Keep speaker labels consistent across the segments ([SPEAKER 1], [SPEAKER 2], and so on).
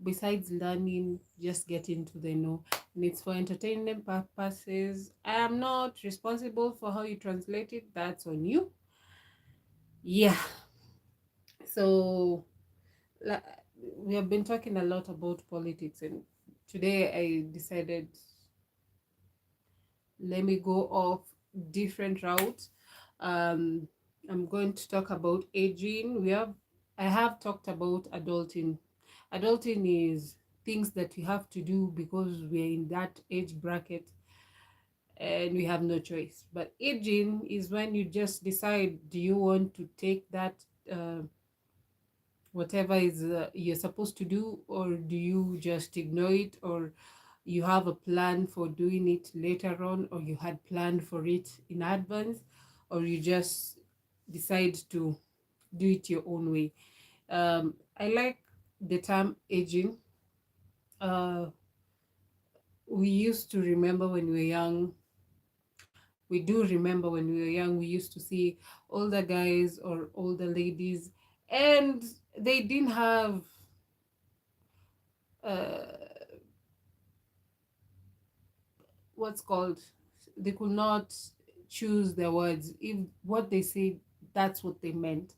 [SPEAKER 1] besides learning, just getting to the know. And it's for entertainment purposes. I am not responsible for how you translate it. That's on you. Yeah. So la- we have been talking a lot about politics, and today I decided, let me go off different routes. um I'm going to talk about aging. I have talked about adulting. Adulting is things that we have to do because we're in that age bracket and we have no choice. But aging is when you just decide, do you want to take that uh, whatever is you're supposed to do, or do you just ignore it, or you have a plan for doing it later on, or you had planned for it in advance, or you just decide to do it your own way. I like the term aging. uh, we used to remember when we were young. We do remember when we were young, we used to see older guys or older ladies, and they didn't have uh, what's called, they could not choose their words. If what they said, that's what they meant,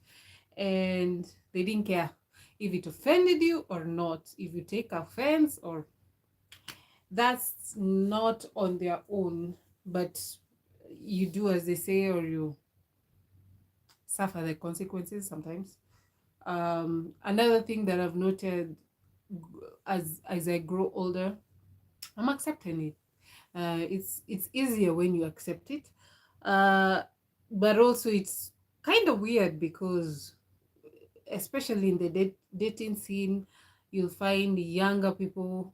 [SPEAKER 1] and they didn't care if it offended you or not, if you take offense, or that's not on their own, but you do as they say, or you suffer the consequences sometimes. Another thing that I've noted, as I grow older, I'm accepting it. It's easier when you accept it, uh, but also it's kind of weird because, especially in the dating scene, you'll find younger people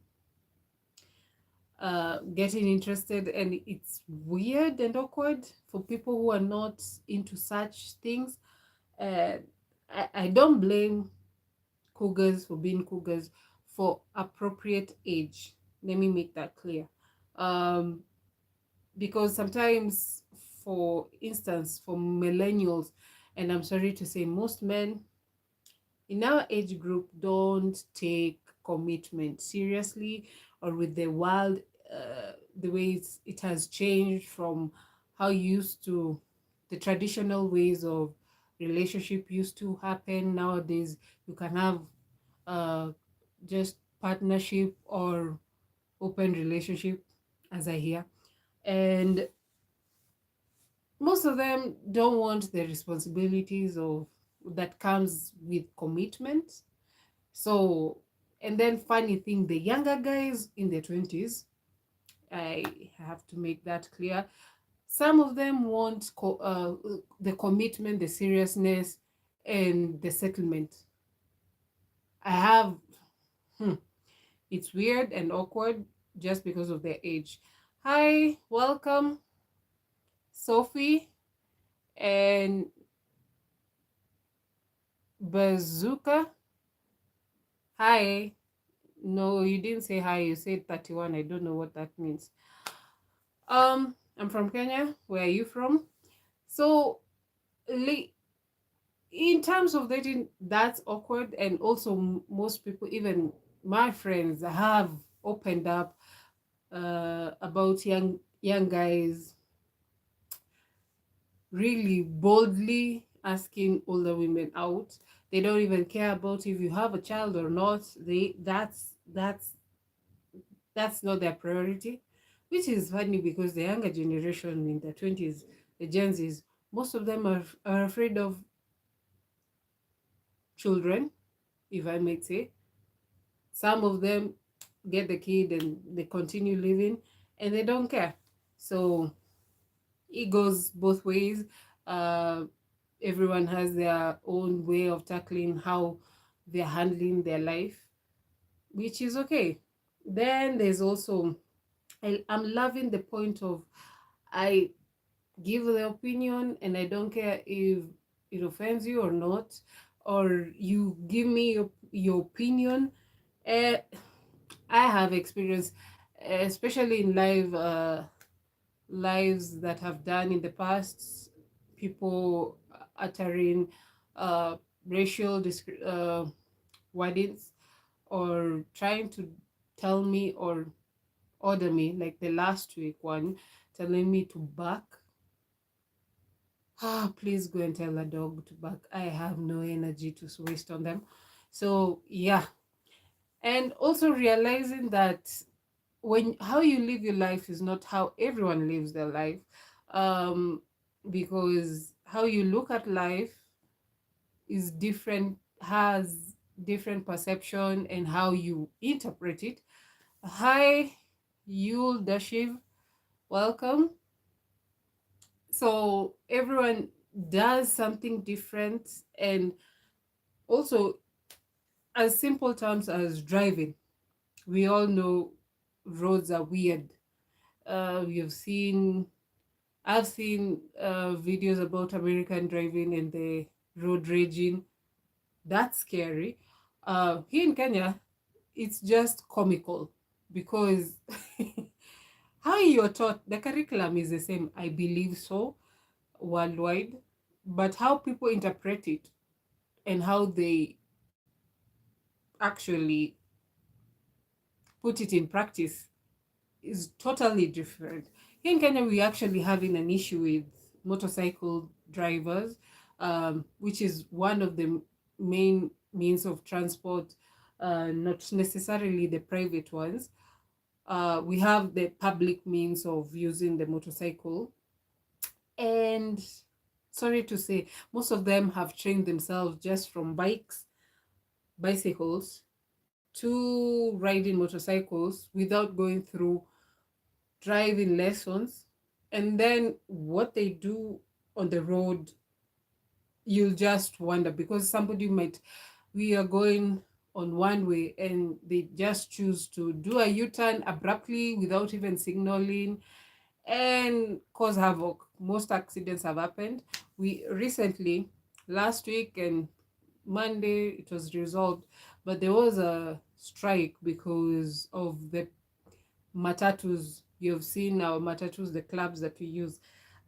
[SPEAKER 1] getting interested, and it's weird and awkward for people who are not into such things. Uh, I don't blame cougars for being cougars for appropriate age. Let me make that clear. Um, because sometimes, for instance, for millennials, and I'm sorry to say, most men in our age group don't take commitment seriously, or with the world, the way it has changed from how used to the traditional ways of relationship used to happen. Nowadays you can have uh, just partnership or open relationship, as I hear, and most of them don't want the responsibilities of that comes with commitment. So, and then funny thing, the younger guys in their 20s, I have to make that clear, some of them want the commitment, the seriousness, and the settlement. I have, hmm, it's weird and awkward just because of their age. Hi, welcome, Sophie and Bazooka. Hi. No, you didn't say hi. You said 31. I don't know what that means. I'm from Kenya. Where are you from? So, in terms of dating, that's awkward, and also most people, even my friends, have opened up about young guys really boldly asking older women out. They don't even care about if you have a child or not. That's not their priority, which is funny because the younger generation in their 20s, the Gen Zs, most of them are afraid of children, if I may say. Some of them get the kid and they continue living and they don't care. So it goes both ways. Uh, Everyone has their own way of tackling how they're handling their life, which is okay. Then there's also, I'm loving the point of, I give the opinion and I don't care if it offends you or not, or you give me your opinion. uh, I have experience, especially in lives that have done in the past, people uttering uh, racial wordings, or trying to tell me or order me, like the last week one, telling me to bark. Please go and tell a dog to bark. I have no energy to waste on them. So yeah. And also realizing that when how you live your life is not how everyone lives their life. um because how you look at life is different, has different perception, and how you interpret it. Hi, Yul Dashiv, welcome. So everyone does something different, and also as simple terms as driving, we all know roads are weird. We've seen I've seen videos about American driving and the road raging. That's scary. Here in Kenya, it's just comical because how you're taught, the curriculum is the same, I believe so, worldwide, but how people interpret it and how they actually put it in practice is totally different. Here in Kenya, we actually having an issue with motorcycle drivers, which is one of the main means of transport, not necessarily the private ones. We have the public means of using the motorcycle, and sorry to say, most of them have trained themselves just from bicycles to riding motorcycles without going through driving lessons. And then what they do on the road, you'll just wonder, because somebody might, we are going on one way and they just choose to do a U-turn abruptly without even signaling and cause havoc. Most accidents have happened. We recently, last week and Monday, it was resolved, but there was a strike because of the matatus. You've seen our matatus, the clubs that we use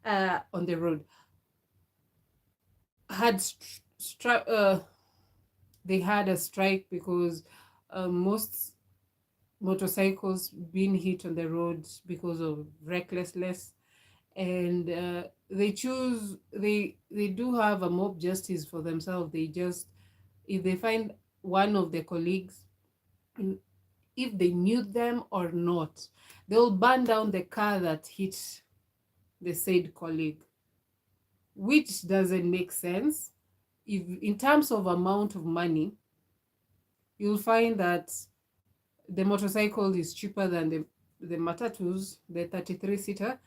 [SPEAKER 1] on the road, had they had a strike because most motorcycles being hit on the roads because of recklessness, and they do have a mob justice for themselves. They just, if they find one of their colleagues, if they knew them or not, they'll burn down the car that hit the said colleague, which doesn't make sense. If in terms of amount of money, you'll find that the motorcycle is cheaper than the matatus, the 33 seater.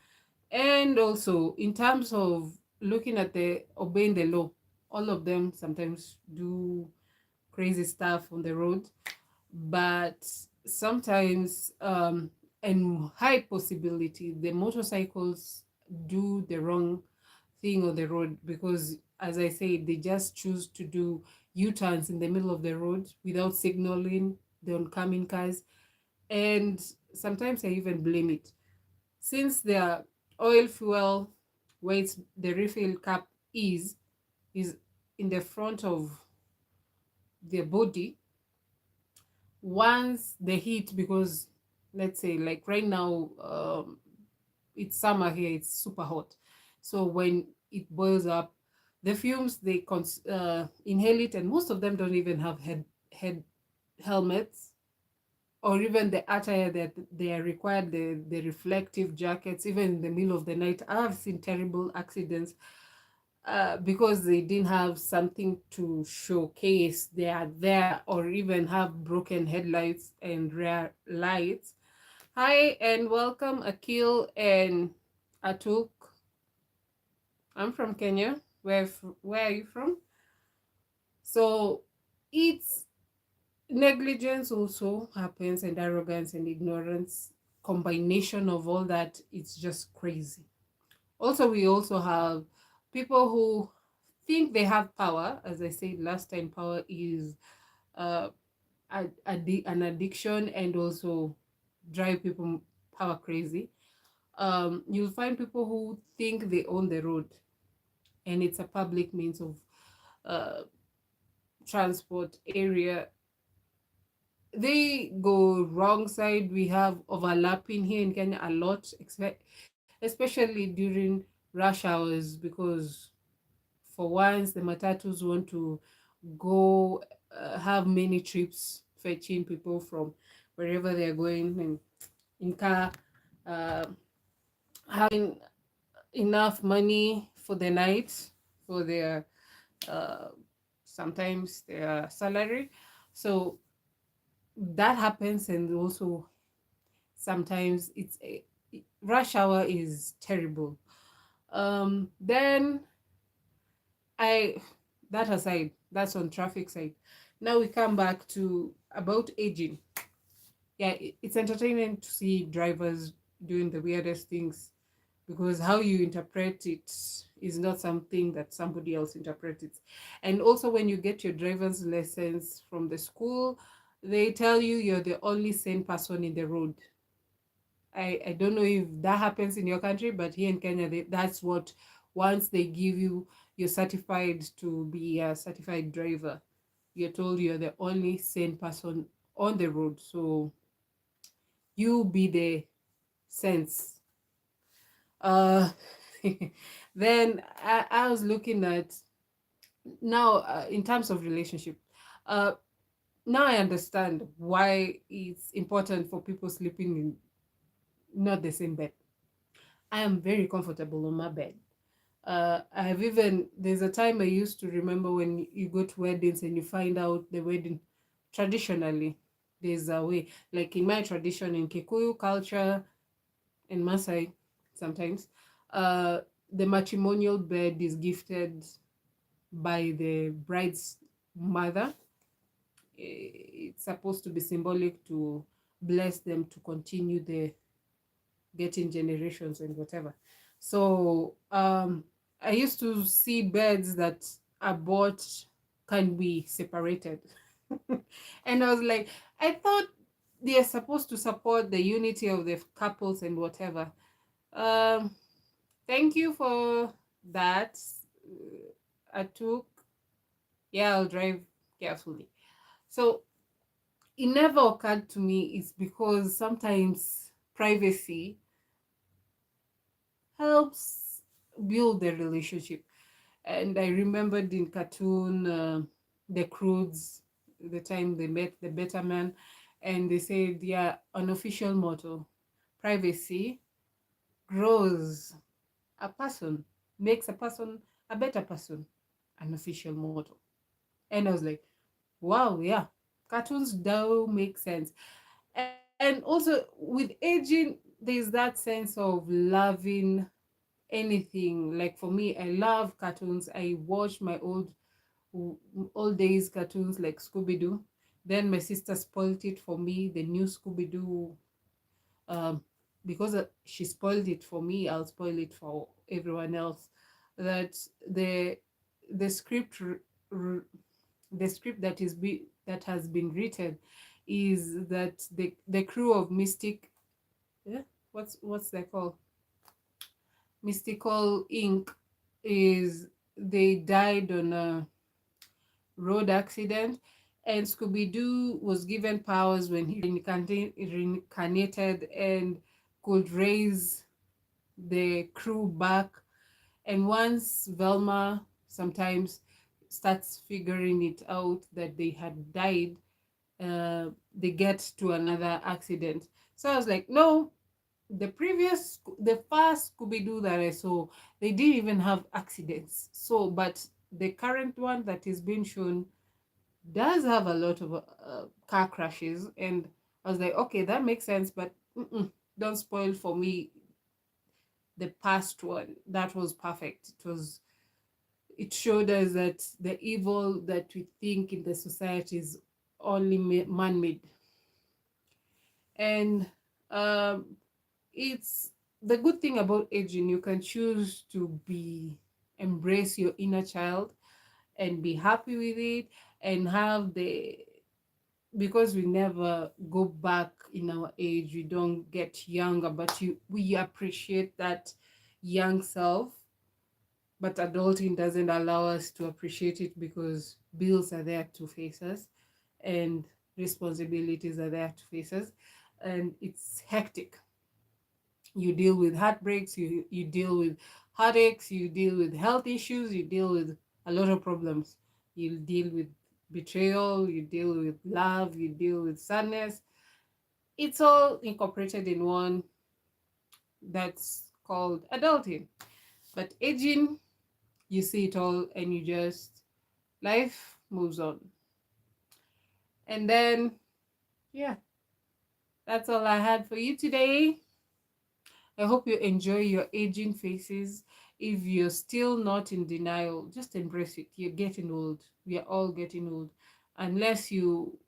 [SPEAKER 1] And also in terms of looking at the obeying the law, all of them sometimes do crazy stuff on the road, but sometimes and high possibility the motorcycles do the wrong thing on the road, because as I said, they just choose to do U-turns in the middle of the road without signaling the oncoming cars. And sometimes I even blame it, since their oil fuel, where the refill cap is in the front of their body. Once the heat, because let's say like right now, it's summer here, it's super hot, so when it boils up, the fumes, they inhale it, and most of them don't even have head helmets, or even the attire that they are required, the reflective jackets. Even in the middle of the night, I've seen terrible accidents because they didn't have something to showcase they are there, or even have broken headlights and rear lights. Hi and welcome, Akil and Atuk. I'm from Kenya. Where are you from? So it's negligence also happens, and arrogance and ignorance. Combination of all that, it's just crazy. Also, we also have people who think they have power. As I said last time, power is uh, an addiction, and also drive people power crazy. You'll find people who think they own the road, and it's a public means of uh, transport area. they go wrong side. We have overlapping here in Kenya a lot, especially during rush hours, because for once the matatus want to go have many trips fetching people from wherever they're going, and in car, uh, having enough money for the night for their uh, sometimes their salary. So that happens. And also sometimes rush hour is terrible. Then I that aside, that's on traffic side. Now we come back to about aging. Yeah, it's entertaining to see drivers doing the weirdest things, because how you interpret it is not something that somebody else interprets it. And also, when you get your driver's license from the school, they tell you you're the only sane person in the road. I don't know if that happens in your country, but here in Kenya, that's what, once they give you, you're certified to be a certified driver, you're told you're the only sane person on the road. So you be the sense. Uh, then I was looking at now, in terms of relationship. Uh, Now I understand why it's important for people sleeping in not the same bed. I am very comfortable on my bed. I have even, there's a time I used to remember when you go to weddings and you find out the wedding traditionally. There's a way, like in my tradition in Kikuyu culture and Maasai sometimes, uh, the matrimonial bed is gifted by the bride's mother. It's supposed to be symbolic to bless them to continue the getting generations and whatever. So I used to see beds that are bought can be separated. And I was like, I thought they are supposed to support the unity of the couples and whatever. Um, Thank you for that. I took, yeah, I'll drive carefully. So it never occurred to me is because sometimes privacy helps build the relationship. And I remembered in cartoon, the Croods, the time they met the better man, and they said their unofficial motto, privacy grows a person, makes a person a better person, unofficial motto. And I was like, wow, yeah, cartoons do make sense. And also with aging, there's that sense of loving anything. Like for me, I love cartoons. I watch my old days cartoons like Scooby-Doo. Then my sister spoiled it for me, the new Scooby-Doo. um because she spoiled it for me, I'll spoil it for everyone else. That the the script r- the script that has been written is that the crew of Mystic, yeah, what's that called, Mystical Inc., is they died on a road accident, and Scooby-Doo was given powers when he reincarnated and could raise the crew back. And once Velma sometimes starts figuring it out that they had died, they get to another accident. So I was like, no, the first Scooby-Doo that I saw, they didn't even have accidents. So, but the current one that is being shown does have a lot of car crashes. And I was like, okay, that makes sense, but don't spoil for me the past one. That was perfect. It showed us that the evil that we think in the society is only man-made. And um, it's the good thing about aging, you can choose to be embrace your inner child and be happy with it, and have the, because we never go back in our age, we don't get younger, but we appreciate that young self. But adulting doesn't allow us to appreciate it because bills are there to face us. And responsibilities are there to faces, and it's hectic. You deal with heartbreaks, you deal with heartaches, you deal with health issues, you deal with a lot of problems. You deal with betrayal, you deal with love, you deal with sadness. It's all incorporated in one, that's called adulting. But aging, you see it all and you just, life moves on. And then, yeah, that's all I had for you today. I hope you enjoy your aging phases. If you're still not in denial, just embrace it. You're getting old. We are all getting old. Unless you,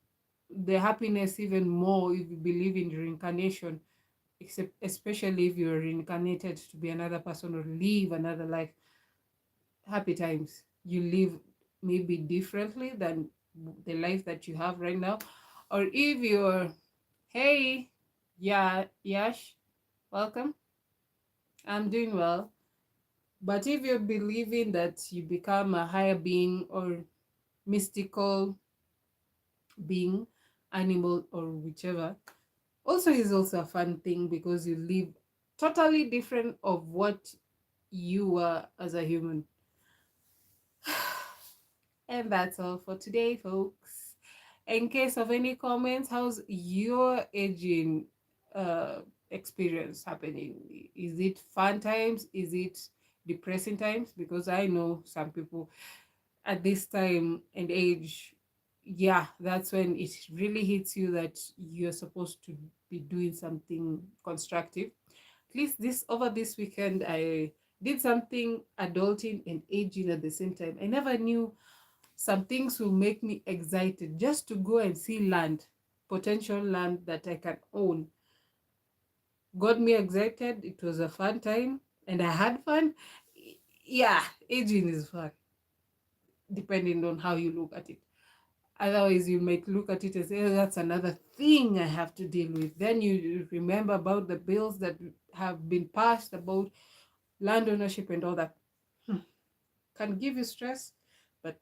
[SPEAKER 1] the happiness even more if you believe in reincarnation, except especially if you're reincarnated to be another person or live another life. Happy times. You live maybe differently than the life that you have right now. Or if you're, hey, yeah, Yash, welcome. I'm doing well. But if you're believing that you become a higher being or mystical being, animal, or whichever, also is also a fun thing because you live totally different of what you were as a human. And that's all for today, folks. In case of any comments, how's your aging uh, experience happening? Is it fun times? Is it depressing times? Because I know some people at this time and age, yeah, that's when it really hits you that you're supposed to be doing something constructive. At least this over this weekend, I did something adulting and aging at the same time. I never knew some things will make me excited just to go and see land, potential land that I can own. Got me excited. It was a fun time and I had fun. Yeah, aging is fun, depending on how you look at it. Otherwise, you might look at it and say, oh, that's another thing I have to deal with. Then you remember about the bills that have been passed about land ownership and all that. Can give you stress, but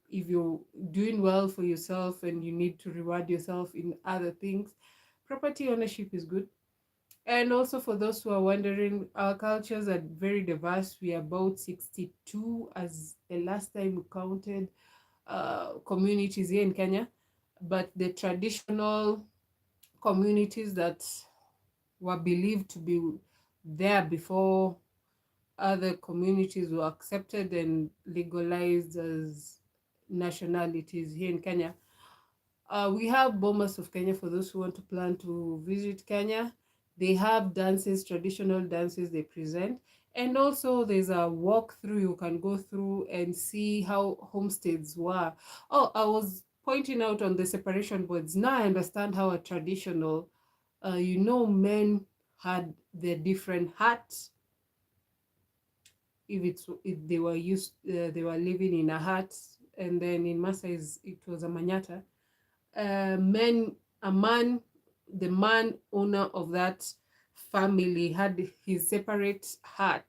[SPEAKER 1] if you're doing well for yourself and you need to reward yourself in other things, property ownership is good. And also, for those who are wondering, our cultures are very diverse. We are about 62 as the last time we counted communities here in Kenya. But the traditional communities that were believed to be there before other communities were accepted and legalized as nationalities here in Kenya. We have Bomas of Kenya for those who want to plan to visit Kenya. They have dances, traditional dances they present. And also there's a walkthrough you can go through and see how homesteads were. Oh, I was pointing out on the separation boards. Now I understand how a traditional, men had their different hats. If they were they were living in a hut, and then in Masai it was a manyata. Men, a man, the man owner of that family had his separate hut,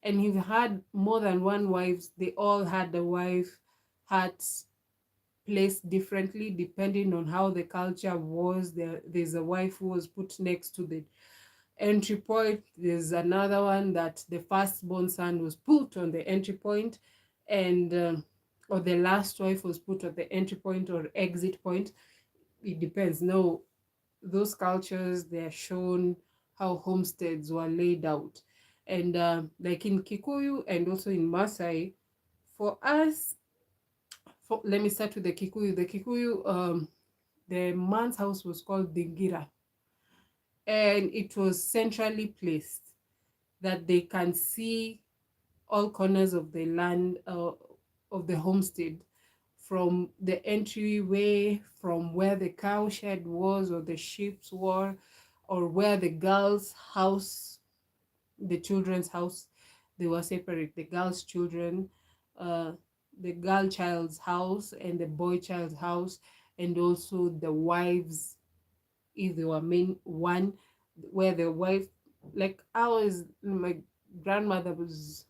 [SPEAKER 1] and he had more than one wife. They all had the wife huts placed differently depending on how the culture was. There's a wife who was put next to the entry point. There's another one that the firstborn son was put on the entry point, and or the last wife was put at the entry point or exit point. It depends. No, those cultures, they're shown how homesteads were laid out. And like in Kikuyu and also in Maasai, for us, let me start with the Kikuyu. The Kikuyu, the man's house was called Dingira, and it was centrally placed that they can see all corners of the land, of the homestead, from the entryway, from where the cow shed was or the sheep's were, or where the girl's house, the children's house, they were separate. The girl's children, uh, the girl child's house and the boy child's house, and also the wives, if they were main one, where the wife, like ours, my grandmother was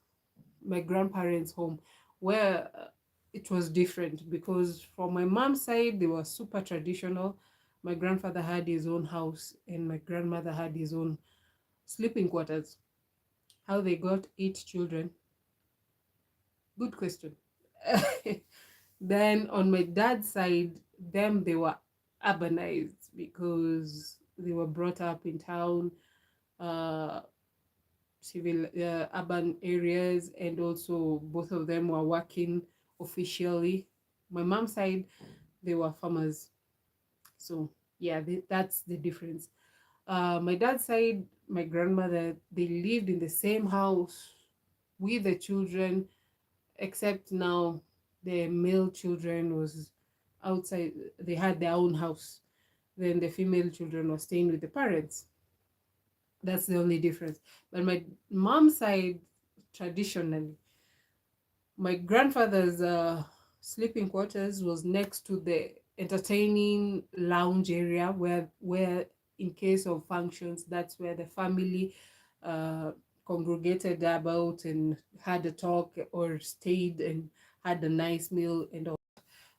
[SPEAKER 1] my grandparents' home, where it was different because from my mom's side, they were super traditional. My grandfather had his own house, and my grandmother had his own sleeping quarters. How they got 8 children? Good question. Then on my dad's side, them they were urbanized because they were brought up in town, uh, civil urban areas, and also both of them were working officially. My mom's side, they were farmers. So yeah, that's the difference. My dad's side, my grandmother, they lived in the same house with the children, except now the male children was outside. They had their own house. Then the female children were staying with the parents. That's the only difference. But my mom's side, traditionally, my grandfather's sleeping quarters was next to the entertaining lounge area where in case of functions, that's where the family uh, congregated about and had a talk or stayed and had a nice meal and all.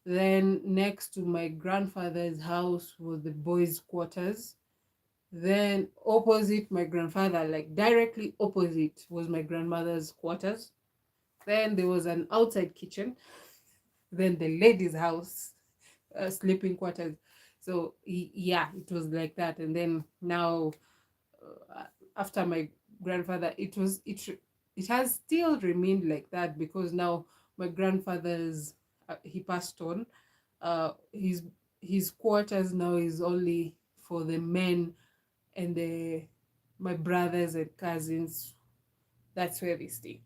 [SPEAKER 1] Then next to my grandfather's house was the boys quarters. Then opposite my grandfather, like directly opposite, was my grandmother's quarters. Then there was an outside kitchen. Then the ladies' house, sleeping quarters. So yeah, it was like that. And then now, after my grandfather, it has still remained like that because now my grandfather's he passed on. His quarters now is only for the men and the my brothers and cousins. That's where they stay.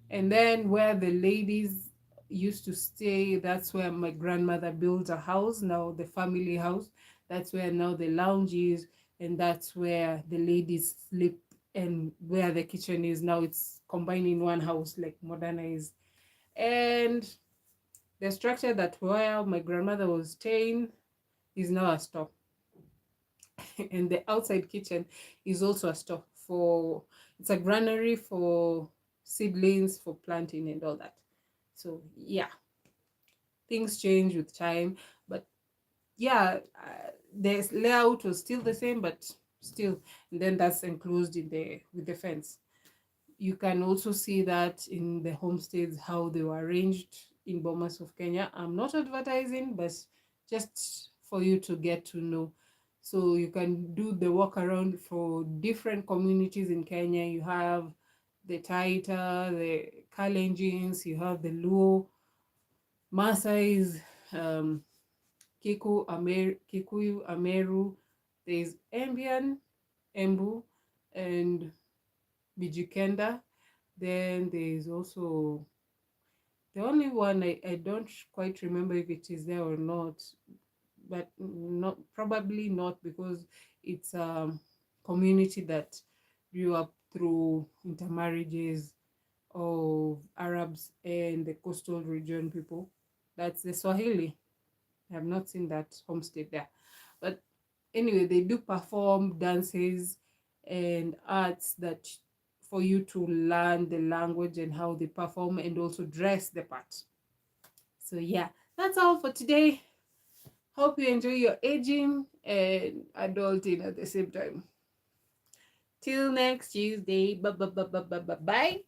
[SPEAKER 1] And then where the ladies used to stay, that's where my grandmother built a house, now the family house. That's where now the lounge is, and that's where the ladies sleep, and where the kitchen is now. It's combined in one house, like modernized. And the structure that where my grandmother was staying is now a store. And the outside kitchen is also a store for, it's a granary for seedlings for planting and all that. So yeah, things change with time, but yeah, the layout was still the same, but still. And then that's enclosed in the with the fence. You can also see that in the homesteads how they were arranged in Bomas of Kenya. I'm not advertising, but just for you to get to know. So you can do the walk around for different communities in Kenya. You have the Taita, the Kalenjins, you have the Luo, Maasai's, um, Kikuyu, Ameru, there's Ambian, Embu, and Bijikenda. Then there's also the only one I don't quite remember if it is there or not, but not probably not because it's a community that grew up through intermarriages of Arabs and the coastal region people. That's the Swahili. I have not seen that homestead there. But anyway, they do perform dances and arts that for you to learn the language and how they perform and also dress the part. So yeah, that's all for today. Hope you enjoy your aging and adulting at the same time. Till next Tuesday. Bye bye bye bye bye bye.